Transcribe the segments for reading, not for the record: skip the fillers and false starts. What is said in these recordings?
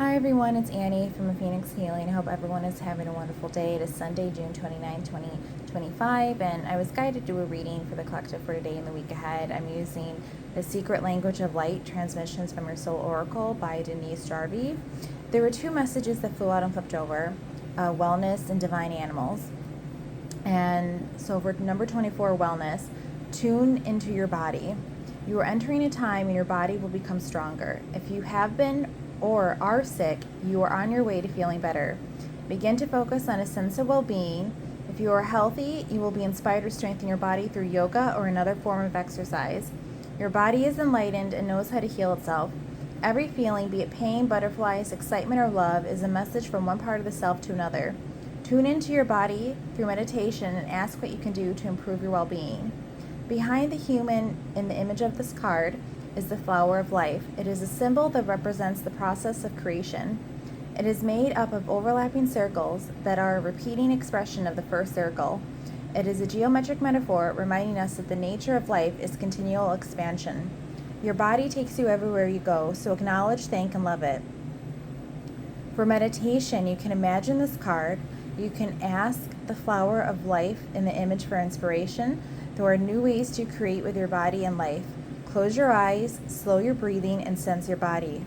Hi everyone, it's Annie from Phoenix Healing. I hope everyone is having a wonderful day. It is Sunday, June 29, 2025, and I was guided to do a reading for the collective for today and the week ahead. I'm using The Secret Language of Light, Transmissions from Your Soul Oracle by Denise Jarvie. There were two messages that flew out and flipped over, wellness and divine animals. And so for number 24, wellness, tune into your body. You are entering a time when your body will become stronger. If you have been or are sick, you are on your way to feeling better. Begin to focus on a sense of well-being. If you are healthy, you will be inspired to strengthen your body through yoga or another form of exercise. Your body is enlightened and knows how to heal itself. Every feeling, be it pain, butterflies, excitement, or love, is a message from one part of the self to another. Tune into your body through meditation and ask what you can do to improve your well-being. Behind the human in the image of this card is the flower of life. It is a symbol that represents the process of creation. It is made up of overlapping circles that are a repeating expression of the first circle. It is a geometric metaphor reminding us that the nature of life is continual expansion. Your body takes you everywhere you go, so acknowledge, thank, and love it. For meditation, you can imagine this card. You can ask the flower of life in the image for inspiration. There are new ways to create with your body and life. Close your eyes, slow your breathing, and sense your body.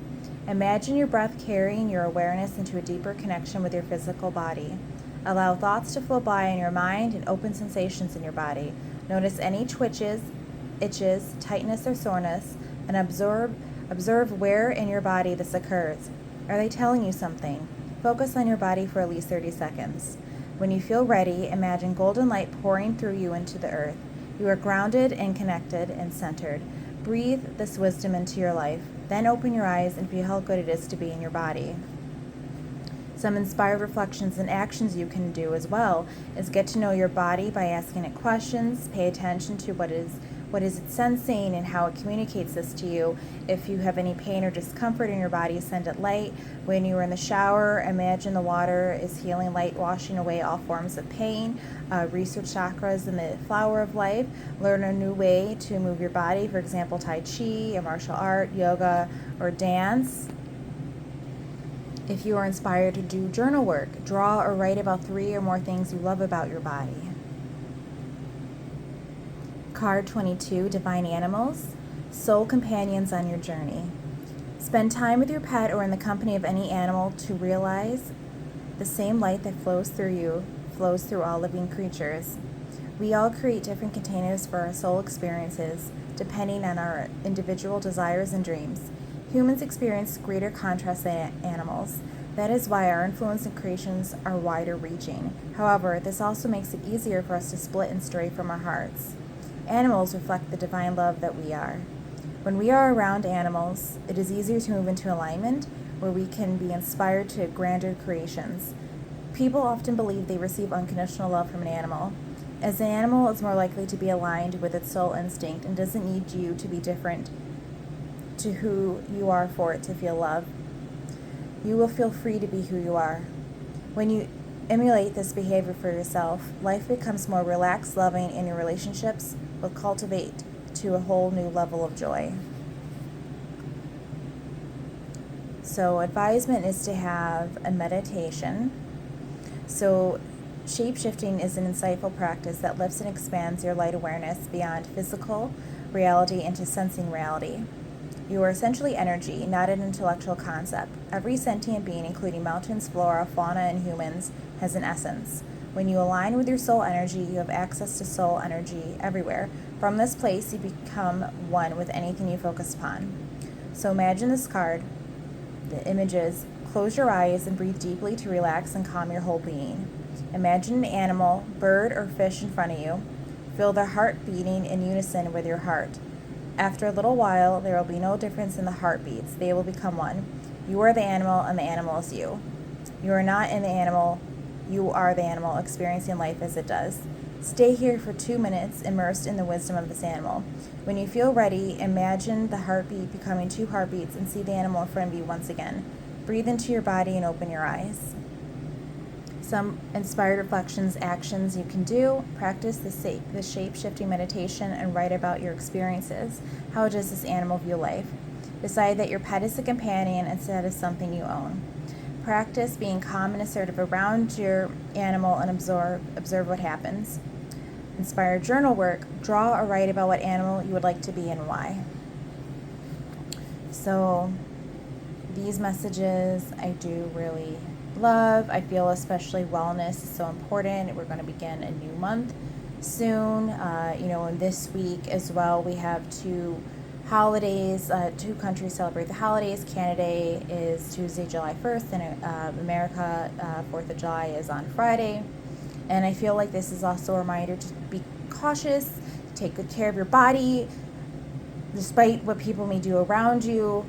Imagine your breath carrying your awareness into a deeper connection with your physical body. Allow thoughts to flow by in your mind and open sensations in your body. Notice any twitches, itches, tightness, or soreness, and observe where in your body this occurs. Are they telling you something? Focus on your body for at least 30 seconds. When you feel ready, imagine golden light pouring through you into the earth. You are grounded and connected and centered. Breathe this wisdom into your life. Then open your eyes and feel how good it is to be in your body. Some inspired reflections and actions you can do as well is get to know your body by asking it questions. Pay attention to what is it sensing and how it communicates this to you. If you have any pain or discomfort in your body, send it light. When you are in the shower, imagine the water is healing light, washing away all forms of pain. Research chakras in the flower of life. Learn a new way to move your body, for example, Tai Chi, a martial art, yoga, or dance. If you are inspired to do journal work, draw or write about 3 or more things you love about your body. Card 22, Divine Animals, Soul Companions on your journey. Spend time with your pet or in the company of any animal to realize the same light that flows through you flows through all living creatures. We all create different containers for our soul experiences, depending on our individual desires and dreams. Humans experience greater contrast than animals. That is why our influence and creations are wider reaching. However, this also makes it easier for us to split and stray from our hearts. Animals reflect the divine love that we are. When we are around animals, it is easier to move into alignment where we can be inspired to grander creations. People often believe they receive unconditional love from an animal. As an animal is more likely to be aligned with its soul instinct and doesn't need you to be different to who you are for it to feel love. You will feel free to be who you are. When you emulate this behavior for yourself, life becomes more relaxed, loving, and your relationships will cultivate to a whole new level of joy. So advisement is to have a meditation. So shape-shifting is an insightful practice that lifts and expands your light awareness beyond physical reality into sensing reality. You are essentially energy, not an intellectual concept. Every sentient being, including mountains, flora, fauna, and humans, has an essence. When you align with your soul energy, you have access to soul energy everywhere. From this place, you become one with anything you focus upon. So imagine this card. The image is, close your eyes and breathe deeply to relax and calm your whole being. Imagine an animal, bird, or fish in front of you. Feel their heart beating in unison with your heart. After a little while, there will be no difference in the heartbeats. They will become one. You are the animal, and the animal is you. You are not in the animal. You are the animal, experiencing life as it does. Stay here for 2 minutes, immersed in the wisdom of this animal. When you feel ready, imagine the heartbeat becoming 2 heartbeats and see the animal in front of you once again. Breathe into your body and open your eyes. Some inspired reflections, actions you can do. Practice the shape-shifting meditation and write about your experiences. How does this animal view life? Decide that your pet is a companion instead of something you own. Practice being calm and assertive around your animal and observe what happens. Inspire journal work. Draw or write about what animal you would like to be and why. So these messages I do really love. I feel especially wellness is so important. We're going to begin a new month soon. And this week as well, we have two holidays. Two countries celebrate the holidays. Canada is Tuesday, July 1st, and America, 4th of July is on Friday. And I feel like this is also a reminder to be cautious, take good care of your body, despite what people may do around you.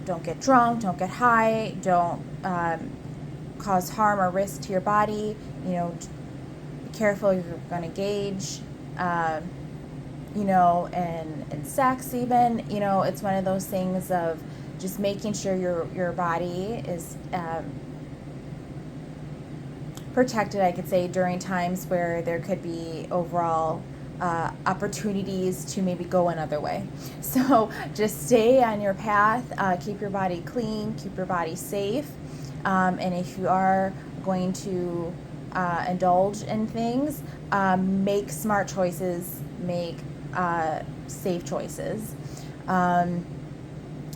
Don't get drunk, don't get high, don't cause harm or risk to your body. Be careful you're going to gauge, and sex even. It's one of those things of just making sure your body is protected, I could say, during times where there could be overall opportunities to maybe go another way. So just stay on your path, keep your body clean, keep your body safe, and if you are going to indulge in things, make smart choices, make safe choices.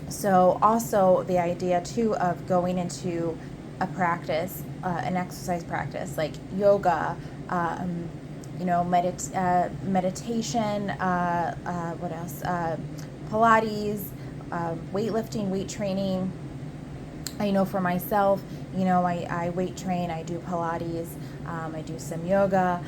So also the idea too of going into a practice, an exercise practice like yoga, meditation, what else? Pilates, weightlifting, weight training. I know for myself, I weight train, I do Pilates, I do some yoga,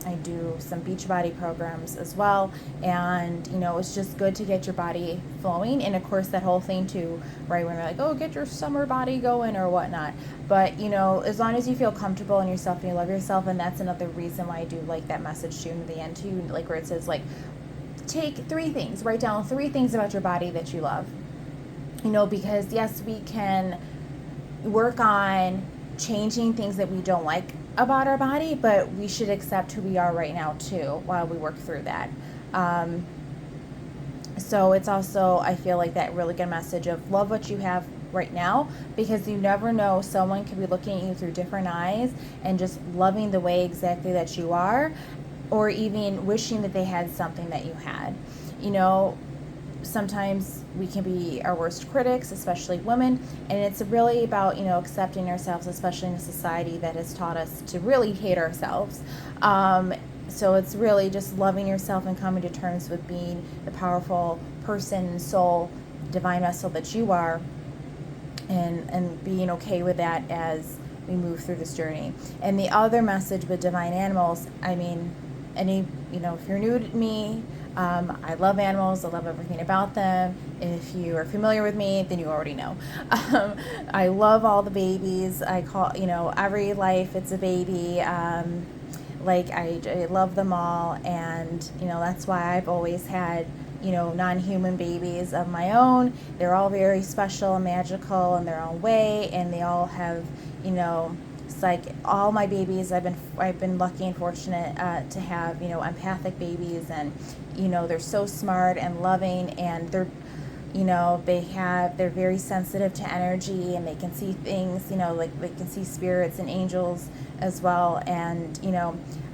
I do some Beachbody programs as well, and it's just good to get your body flowing. And of course that whole thing too, right, when we're like, oh, get your summer body going or whatnot, but as long as you feel comfortable in yourself and you love yourself. And that's another reason why I do like that message too in the end too, like where it says like, take 3 things, write down 3 things about your body that you love, because yes, we can work on changing things that we don't like about our body, but we should accept who we are right now too while we work through that. So it's also, I feel like, that really good message of love what you have right now, because you never know, someone could be looking at you through different eyes and just loving the way exactly that you are, or even wishing that they had something that you had. Sometimes we can be our worst critics, especially women, and it's really about accepting ourselves, especially in a society that has taught us to really hate ourselves. So it's really just loving yourself and coming to terms with being the powerful person, soul, divine vessel that you are, and being okay with that as we move through this journey. And the other message with divine animals, if you're new to me, I love animals. I love everything about them. If you are familiar with me, then you already know. I love all the babies. I call, every life it's a baby. I love them all. And, that's why I've always had, non-human babies of my own. They're all very special and magical in their own way. And they all have, it's like all my babies, I've been lucky and fortunate to have, empathic babies, and they're so smart and loving, and they're very sensitive to energy, and they can see things, like they can see spirits and angels as well. And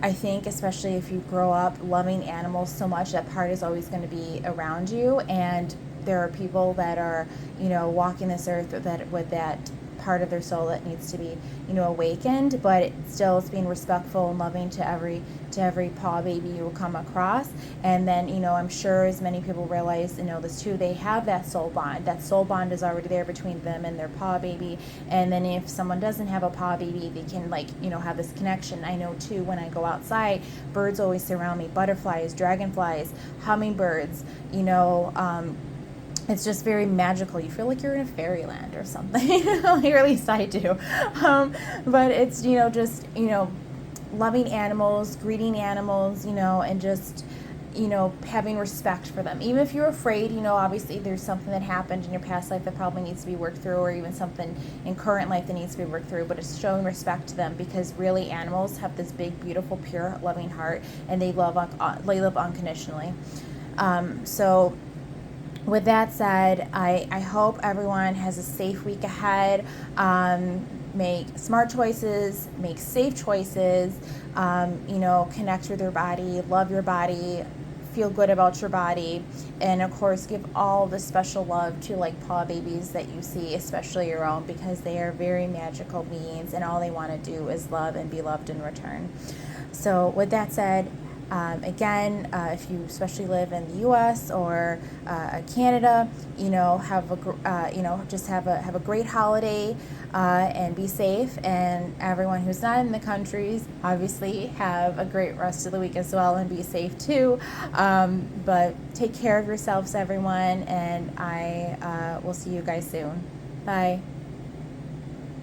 I think especially if you grow up loving animals so much, that part is always going to be around you. And there are people that are walking this earth with that part of their soul that needs to be awakened, but it's being respectful and loving to every paw baby you will come across. And then I'm sure, as many people realize, this too, they have that soul bond is already there between them and their paw baby. And then if someone doesn't have a paw baby, they can have this connection. I know too, when I go outside, birds always surround me, butterflies, dragonflies, hummingbirds, it's just very magical. You feel like you're in a fairyland or something, or at least I do. But it's, loving animals, greeting animals, and just, having respect for them. Even if you're afraid, obviously there's something that happened in your past life that probably needs to be worked through, or even something in current life that needs to be worked through, but it's showing respect to them, because really animals have this big, beautiful, pure, loving heart, and they love unconditionally. So with that said, I hope everyone has a safe week ahead. Make smart choices, make safe choices, connect with your body, love your body, feel good about your body, and of course give all the special love to like paw babies that you see, especially your own, because they are very magical beings and all they want to do is love and be loved in return. So with that said, again, if you especially live in the U.S. or Canada, just have a great holiday and be safe. And everyone who's not in the countries, obviously, have a great rest of the week as well and be safe too. But take care of yourselves, everyone, and I will see you guys soon. Bye.